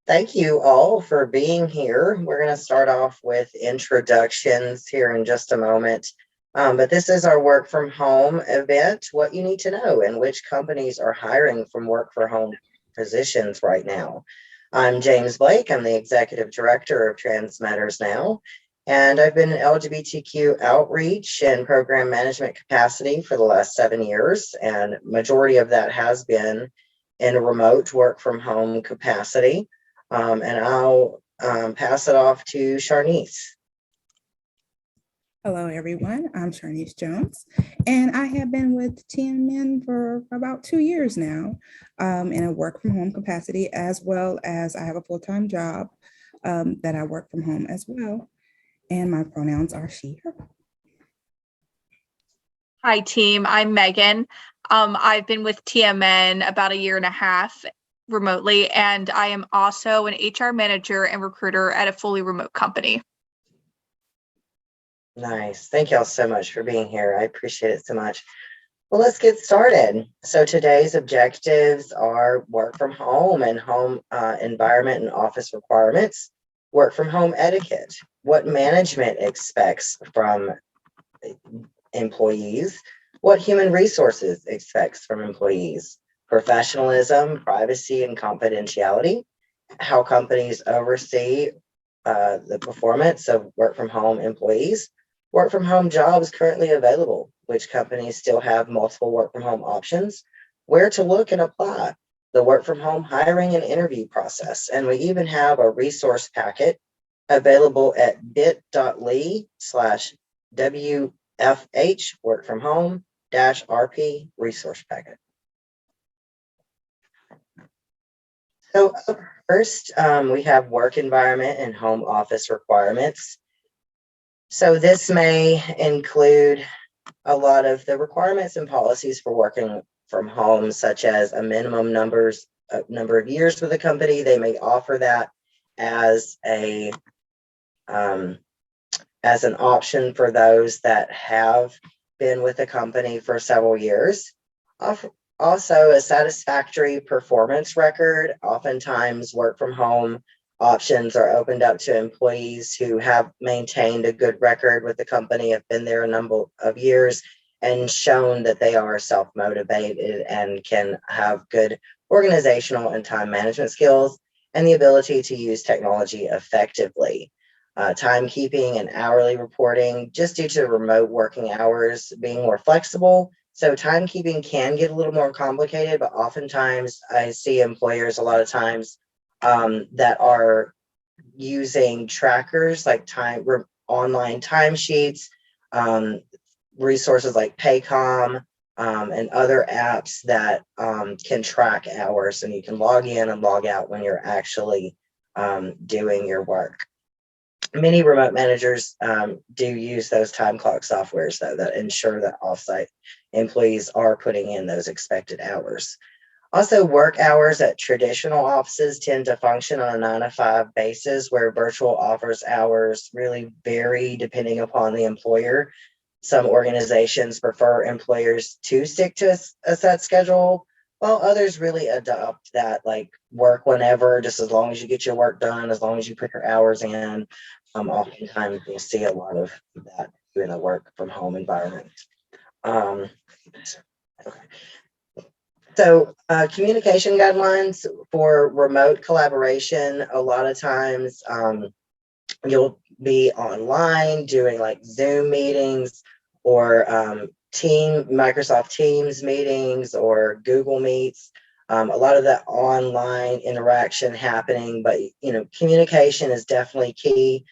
Thank you all for being here. We're going to start off with introductions here in just a moment. But this is our work from home event, what you need to know and which companies are hiring from work from home positions right now. I'm James Blake. I'm the executive director of Trans Matters Now, and I've been in LGBTQ outreach and program management capacity for the last 7 years, and majority of that has been in a remote work from home capacity. And I'll pass it off to Charnice. Hello, everyone. I'm Charnice Jones, and I have been with TMN for about 2 years now in a work from home capacity, as well as I have a full-time job that I work from home as well. And my pronouns are she, her. Hi, team. I'm Megan. I've been with TMN about a year and a half remotely, and I am also an HR manager and recruiter at a fully remote company. Nice. Thank y'all so much for being here. I appreciate it so much. Well, let's get started. So today's objectives are work from home and home environment and office requirements, work from home etiquette, what management expects from employees, what human resources expects from employees, professionalism, privacy, and confidentiality, how companies oversee the performance of work from home employees, work from home jobs currently available, which companies still have multiple work from home options, where to look and apply, the work from home hiring and interview process. And we even have a resource packet available at bit.ly/WFH work from home -RP resource packet. So up first, we have work environment and home office requirements. So this may include a lot of the requirements and policies for working from home, such as a minimum number of years with a company. They may offer that as an option for those that have been with the company for several years. Also, a satisfactory performance record. Oftentimes, work from home options are opened up to employees who have maintained a good record with the company, have been there a number of years, and shown that they are self-motivated and can have good organizational and time management skills and the ability to use technology effectively. Timekeeping and hourly reporting, just due to remote working hours being more flexible. So timekeeping can get a little more complicated, but oftentimes I see employers a lot of times that are using trackers like online timesheets, resources like Paycom, and other apps that can track hours, and you can log in and log out when you're actually doing your work. Many remote managers do use those time clock softwares, though, that ensure that offsite employees are putting in those expected hours. Also, work hours at traditional offices tend to function on a 9-to-5 basis, where virtual office hours really vary depending upon the employer. Some organizations prefer employers to stick to a set schedule, while others really adopt that, like, work whenever, just as long as you get your work done, as long as you put your hours in. Oftentimes you see a lot of that in a work from home environment. Okay. So communication guidelines for remote collaboration. A lot of times you'll be online doing like Zoom meetings or Microsoft Teams meetings or Google Meets. A lot of that online interaction happening, but communication is definitely key.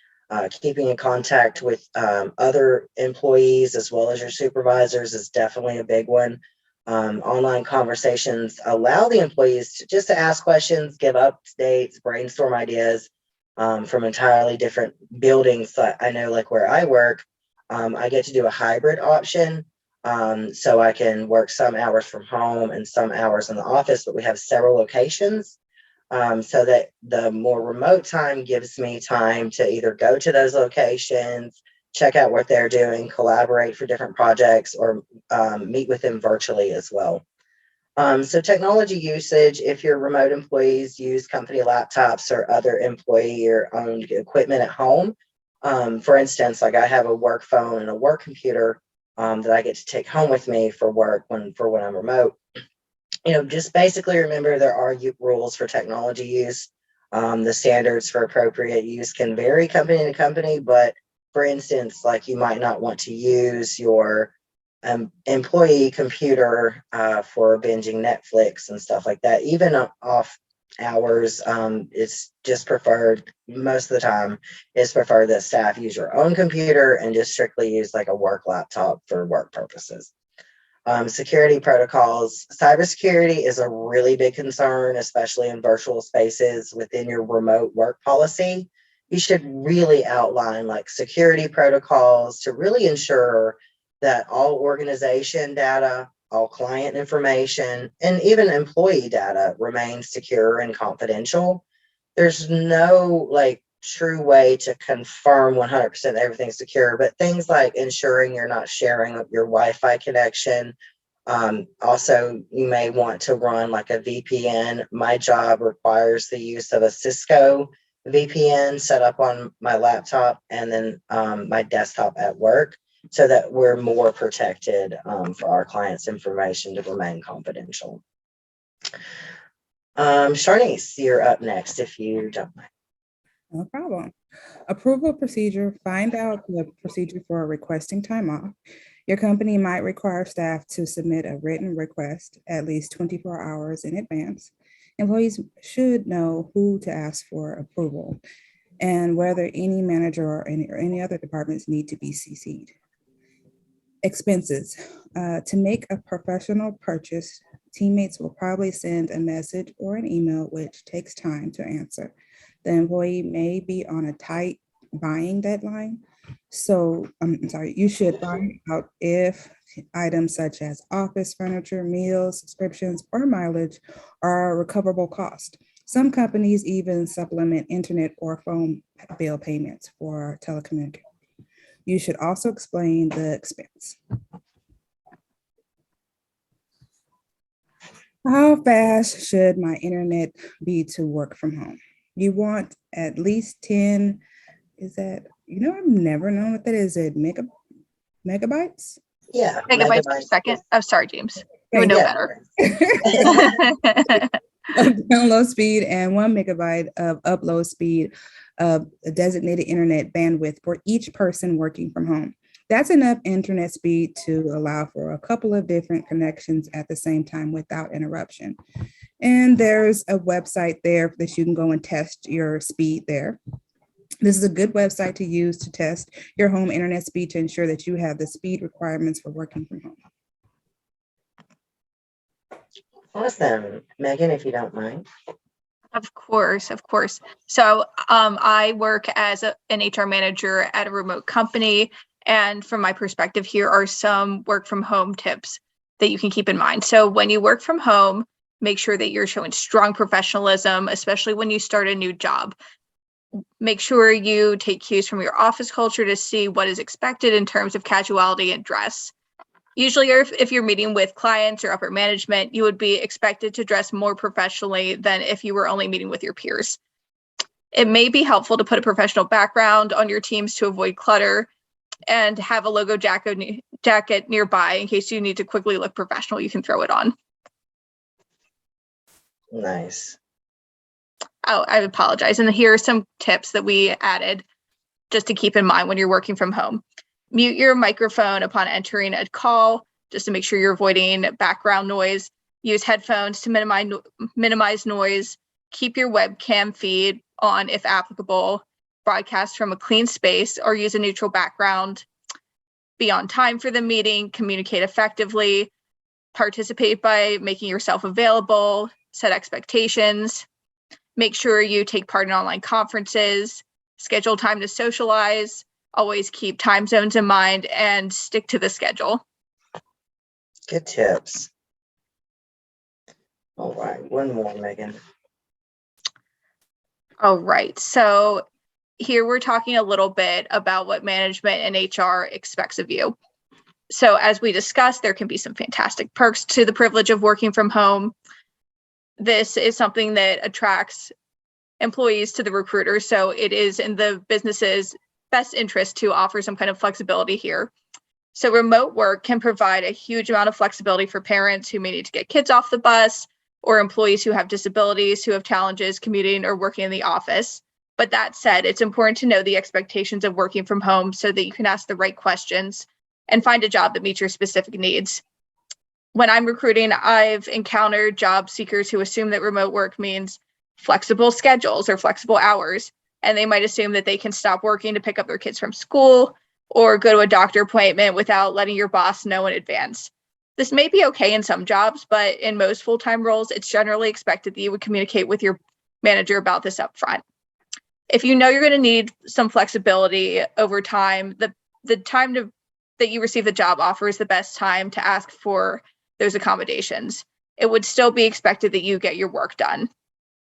Keeping in contact with other employees as well as your supervisors is definitely a big one. Online conversations allow the employees to ask questions, give updates, brainstorm ideas from entirely different buildings. I know, like where I work, I get to do a hybrid option. So I can work some hours from home and some hours in the office, but we have several locations. So that the more remote time gives me time to either go to those locations, check out what they're doing, collaborate for different projects, or meet with them virtually as well. So technology usage, if your remote employees use company laptops or other employee or owned equipment at home, for instance, like I have a work phone and a work computer that I get to take home with me for work when I'm remote. Just basically remember there are rules for technology use. The standards for appropriate use can vary company to company, but for instance, like you might not want to use your employee computer for binging Netflix and stuff like that. Even off hours, it's just preferred most of the time. It's preferred that staff use your own computer and just strictly use like a work laptop for work purposes. Security protocols. Cybersecurity is a really big concern, especially in virtual spaces within your remote work policy. You should really outline like security protocols to really ensure that all organization data, all client information, and even employee data remain secure and confidential. There's no like true way to confirm 100% that everything's secure, but things like ensuring you're not sharing your Wi-Fi connection. Also, you may want to run like a VPN. My job requires the use of a Cisco VPN set up on my laptop and then my desktop at work so that we're more protected for our clients' information to remain confidential. Charnice, you're up next if you don't mind. No problem. Approval procedure, find out the procedure for requesting time off. Your company might require staff to submit a written request at least 24 hours in advance. Employees should know who to ask for approval and whether any manager or any other departments need to be CC'd. Expenses. To make a professional purchase, teammates will probably send a message or an email, which takes time to answer. The employee may be on a tight buying deadline. So, you should find out if items such as office furniture, meals, subscriptions, or mileage are recoverable cost. Some companies even supplement internet or phone bill payments for telecommunications. You should also explain the expense. How fast should my internet be to work from home? You want at least 10, I've never known what that is. Is it megabytes? Yeah. Megabytes per second. Oh, sorry, James. You would know better. Of download speed and 1 megabyte of upload speed of a designated internet bandwidth for each person working from home. That's enough internet speed to allow for a couple of different connections at the same time without interruption. And there's a website there that you can go and test your speed there. This is a good website to use to test your home internet speed to ensure that you have the speed requirements for working from home. Awesome. Megan, if you don't mind. Of course. So I work as an HR manager at a remote company. And from my perspective, here are some work from home tips that you can keep in mind. So when you work from home, make sure that you're showing strong professionalism, especially when you start a new job. Make sure you take cues from your office culture to see what is expected in terms of casuality and dress. Usually, if you're meeting with clients or upper management, you would be expected to dress more professionally than if you were only meeting with your peers. It may be helpful to put a professional background on your teams to avoid clutter and have a logo jacket nearby in case you need to quickly look professional. You can throw it on. Nice. Oh, I apologize. And here are some tips that we added just to keep in mind when you're working from home. Mute your microphone upon entering a call, just to make sure you're avoiding background noise. Use headphones to minimize noise. Keep your webcam feed on if applicable. Broadcast from a clean space or use a neutral background. Be on time for the meeting. Communicate effectively. Participate by making yourself available. Set expectations. Make sure you take part in online conferences. Schedule time to socialize. Always keep time zones in mind and stick to the schedule. Good tips. All right, one more, Megan. All right, so here we're talking a little bit about what management and HR expects of you. So as we discussed, there can be some fantastic perks to the privilege of working from home. This is something that attracts employees to the recruiter. So it is in the business's best interest to offer some kind of flexibility here. So remote work can provide a huge amount of flexibility for parents who may need to get kids off the bus, or employees who have disabilities, who have challenges commuting or working in the office. But that said, it's important to know the expectations of working from home so that you can ask the right questions and find a job that meets your specific needs. When I'm recruiting, I've encountered job seekers who assume that remote work means flexible schedules or flexible hours, and they might assume that they can stop working to pick up their kids from school or go to a doctor appointment without letting your boss know in advance. This may be okay in some jobs, but in most full-time roles, it's generally expected that you would communicate with your manager about this up front. If you know you're going to need some flexibility over time, the time that you receive the job offer is the best time to ask for those accommodations. It would still be expected that you get your work done.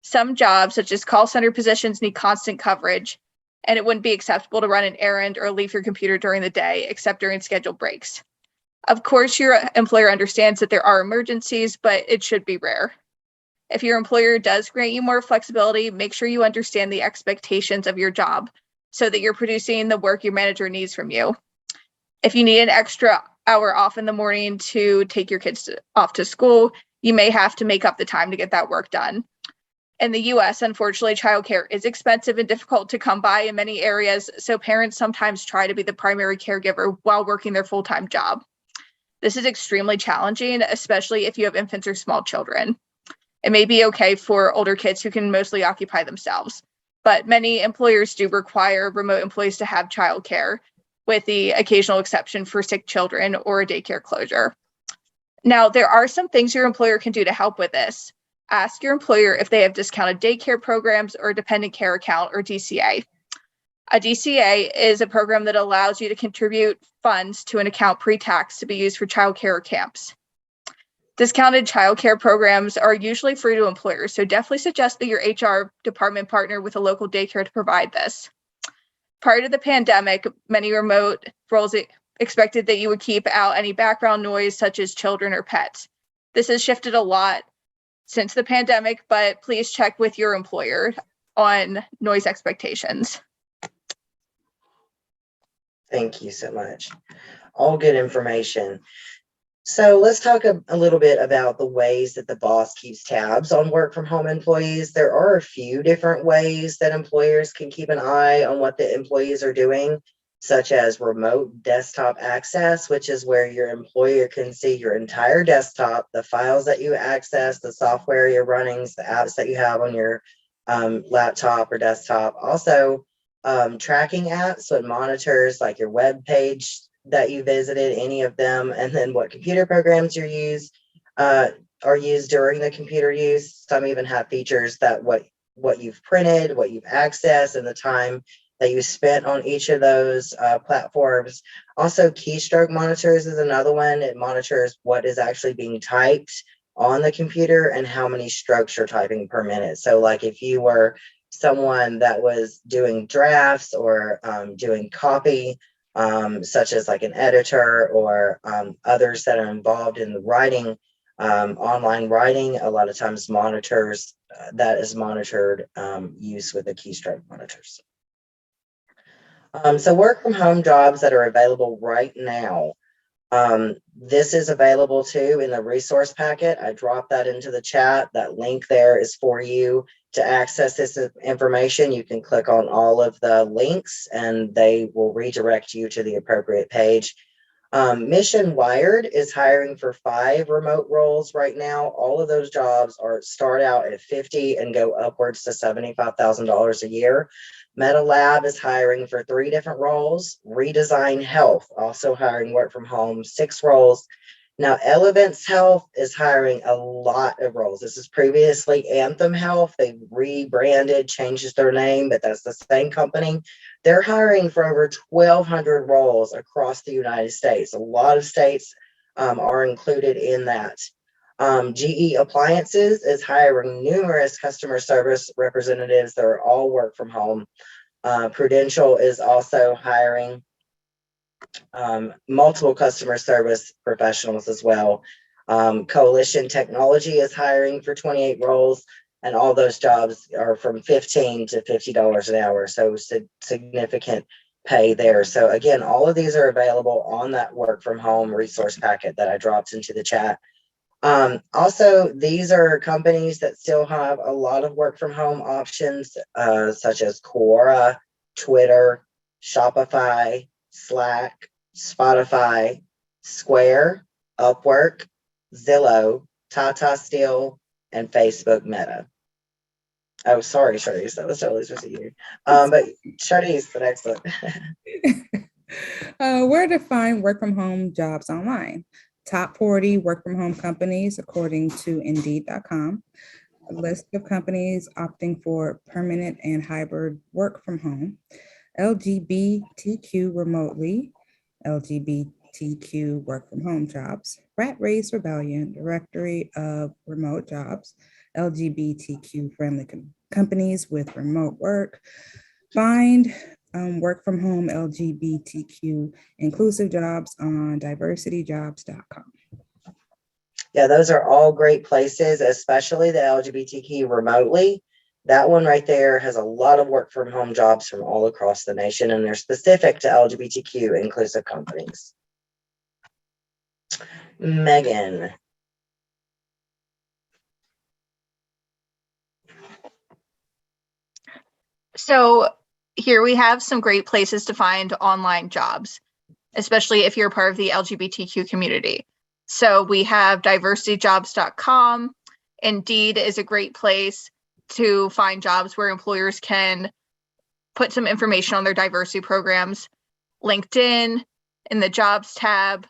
Some jobs, such as call center positions, need constant coverage, and it wouldn't be acceptable to run an errand or leave your computer during the day, except during scheduled breaks. Of course, your employer understands that there are emergencies, but it should be rare. If your employer does grant you more flexibility, make sure you understand the expectations of your job so that you're producing the work your manager needs from you. If you need an extra hour off in the morning to take your kids off to school, you may have to make up the time to get that work done. In the US, unfortunately, childcare is expensive and difficult to come by in many areas, so parents sometimes try to be the primary caregiver while working their full-time job. This is extremely challenging, especially if you have infants or small children. It may be okay for older kids who can mostly occupy themselves, but many employers do require remote employees to have childcare, with the occasional exception for sick children or a daycare closure. Now, there are some things your employer can do to help with this. Ask your employer if they have discounted daycare programs or dependent care account, or DCA. A DCA is a program that allows you to contribute funds to an account pre-tax to be used for childcare or camps. Discounted childcare programs are usually free to employers, so definitely suggest that your HR department partner with a local daycare to provide this. Prior to the pandemic, many remote roles expected that you would keep out any background noise, such as children or pets. This has shifted a lot since the pandemic, but please check with your employer on noise expectations. Thank you so much. All good information. So let's talk a little bit about the ways that the boss keeps tabs on work from home employees. There are a few different ways that employers can keep an eye on what the employees are doing, such as remote desktop access, which is where your employer can see your entire desktop, the files that you access, the software you're running, the apps that you have on your laptop or desktop. Also, tracking apps, so it monitors like your web page that you visited, any of them, and then what computer programs are used during the computer use. Some even have features that what you've printed, what you've accessed, and the time that you spent on each of those platforms. Also, keystroke monitors is another one. It monitors what is actually being typed on the computer and how many strokes you're typing per minute. So like if you were someone that was doing drafts or doing copy, such as like an editor or others that are involved in the writing, online writing, a lot of times monitors, that is monitored use with the keystroke monitors. So work from home jobs that are available right now. This is available too in the resource packet. I dropped that into the chat. That link there is for you to access this information. You can click on all of the links and they will redirect you to the appropriate page. Mission Wired is hiring for 5 remote roles right now. All of those jobs start out at $50,000 and go upwards to $75,000 a year. Meta Lab is hiring for 3 different roles. Redesign Health also hiring work from home, 6 roles. Now, Elevance Health is hiring a lot of roles. This is previously Anthem Health. They rebranded, changes their name, but that's the same company. They're hiring for over 1,200 roles across the United States. A lot of states are included in that. GE Appliances is hiring numerous customer service representatives that are all work from home. Prudential is also hiring. multiple customer service professionals as well. Coalition Technology is hiring for 28 roles, and all those jobs are from $15 to $50 an hour. So significant pay there. So again, all of these are available on that work from home resource packet that I dropped into the chat. Also, these are companies that still have a lot of work from home options, such as Quora, Twitter, Shopify, Slack, Spotify, Square, Upwork, Zillow, Tata Steel, and Facebook Meta. Oh, sorry, Charlize, that was totally supposed to you. But Charlize, the next one. Where to find work from home jobs online? Top 40 work from home companies according to Indeed.com. A list of companies opting for permanent and hybrid work from home. LGBTQ remotely. LGBTQ work from home jobs. Rat Race Rebellion, directory of remote jobs. LGBTQ friendly companies with remote work. Find work from home LGBTQ inclusive jobs on diversityjobs.com. Yeah, those are all great places, especially the LGBTQ remotely. That one right there has a lot of work from home jobs from all across the nation, and they're specific to LGBTQ inclusive companies. Megan. So here we have some great places to find online jobs, especially if you're part of the LGBTQ community. So we have diversityjobs.com. Indeed is a great place to find jobs where employers can put some information on their diversity programs. LinkedIn in the jobs tab,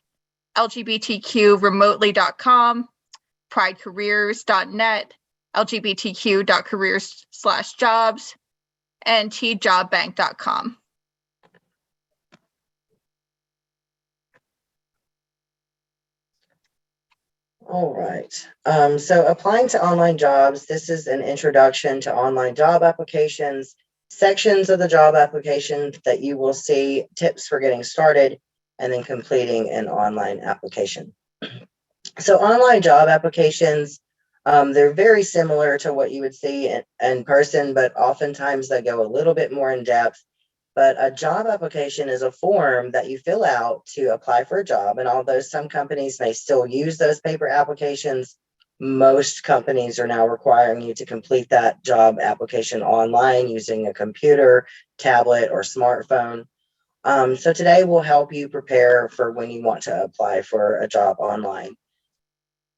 LGBTQremotely.com, pridecareers.net, LGBTQ.careers/jobs, and tjobbank.com. All right. So applying to online jobs, this is an introduction to online job applications, sections of the job application that you will see, tips for getting started, and then completing an online application. So online job applications, they're very similar to what you would see in person, but oftentimes they go a little bit more in depth. But a job application is a form that you fill out to apply for a job. And although some companies may still use those paper applications, most companies are now requiring you to complete that job application online using a computer, tablet, or smartphone. So today we'll help you prepare for when you want to apply for a job online.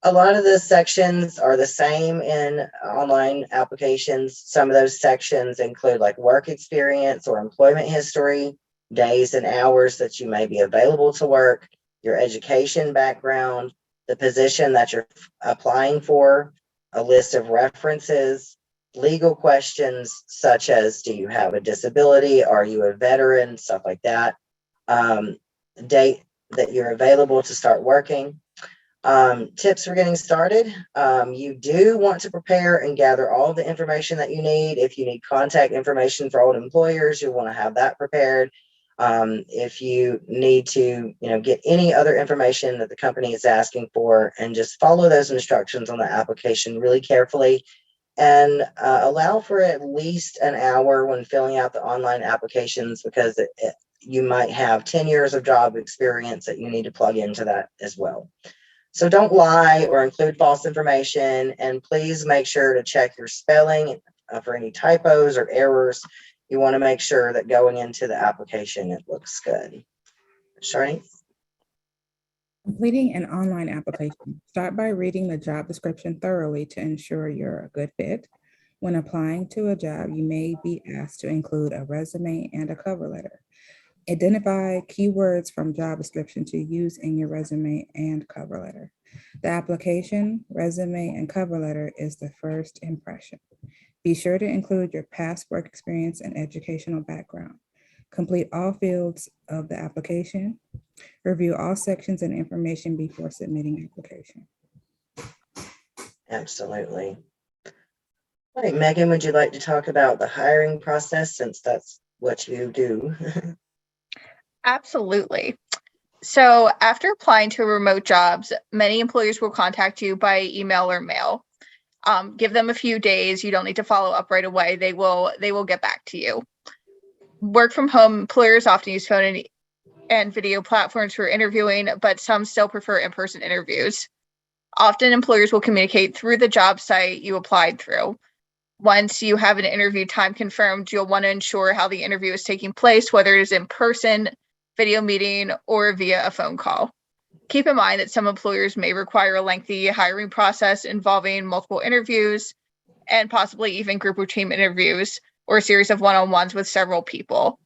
A lot of the sections are the same in online applications. Some of those sections include like work experience or employment history, days and hours that you may be available to work, your education background, the position that you're applying for, a list of references, legal questions such as do you have a disability, are you a veteran, stuff like that, date that you're available to start working. Tips for getting started. You do want to prepare and gather all the information that you need. If you need contact information for old employers, you'll want to have that prepared. If you need to, get any other information that the company is asking for, and just follow those instructions on the application really carefully, and allow for at least an hour when filling out the online applications, because you might have 10 years of job experience that you need to plug into that as well. So don't lie or include false information, and please make sure to check your spelling for any typos or errors. You want to make sure that going into the application, it looks good. Charnice? Completing an online application. Start by reading the job description thoroughly to ensure you're a good fit. When applying to a job, you may be asked to include a resume and a cover letter. Identify keywords from job description to use in your resume and cover letter. The application, resume, and cover letter is the first impression. Be sure to include your past work experience and educational background. Complete all fields of the application. Review all sections and information before submitting application. Absolutely. All right, Megan, would you like to talk about the hiring process, since that's what you do? Absolutely. So after applying to remote jobs, many employers will contact you by email or mail. Give them a few days. You don't need to follow up right away. They will get back to you. Work from home employers often use phone and video platforms for interviewing, but some still prefer in-person interviews. Often employers will communicate through the job site you applied through. Once you have an interview time confirmed, you'll want to ensure how the interview is taking place, whether it is in person, video meeting, or via a phone call. Keep in mind that some employers may require a lengthy hiring process involving multiple interviews and possibly even group or team interviews or a series of one-on-ones with several people.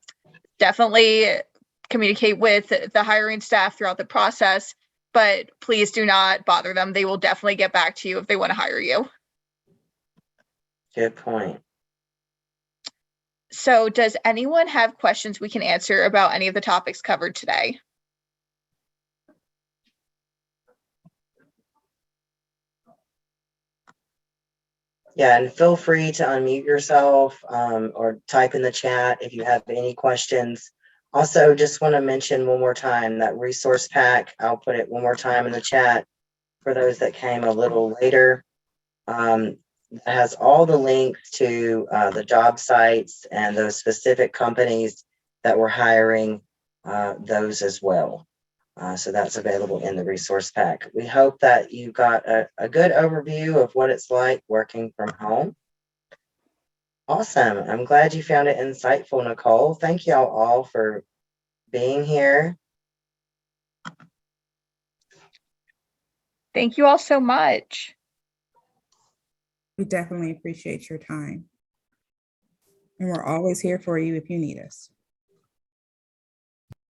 Definitely communicate with the hiring staff throughout the process, but please do not bother them. They will definitely get back to you if they want to hire you. Good point. So does anyone have questions we can answer about any of the topics covered today? Yeah, and feel free to unmute yourself or type in the chat if you have any questions. Also, just want to mention one more time that resource pack. I'll put it one more time in the chat for those that came a little later. It has all the links to the job sites and those specific companies that we're hiring, those as well. So that's available in the resource pack. We hope that you got a good overview of what it's like working from home. Awesome. I'm glad you found it insightful, Nicole. Thank y'all all for being here. Thank you all so much. We definitely appreciate your time. And we're always here for you if you need us.